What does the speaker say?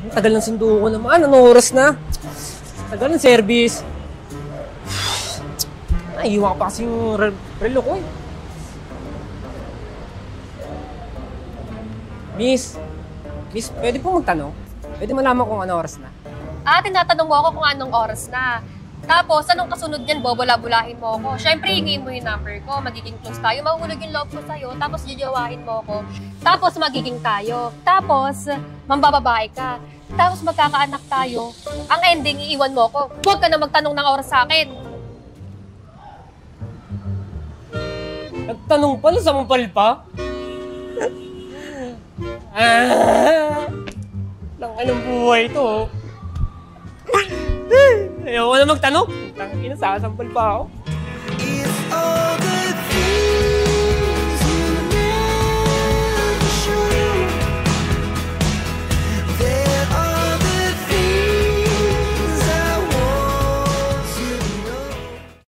Ang tagal ng sundo ko naman. Anong oras na? Tagal ng service. Naiiwan pa kasi yung relo ko eh. Miss, pwede po magtanong? Pwede malaman kung anong oras na? Tinatanong mo ako kung anong oras na. Tapos, anong kasunod niyan, bobula-bulahin mo ako. Siyempre, hingin mo yung number ko, magiging close tayo, mahuhulog yung loob ko sa'yo, tapos jajawahin mo ako, tapos magiging tayo, tapos mambababae ka, tapos magkakaanak tayo. Ang ending, iiwan mo ako. Huwag ka na magtanong ng oras sa akin. Nagtanong pa, nasampal pa? Lang anong buhay ito. Ayaw ko na magtanong. Tangina, sasampal pa ako.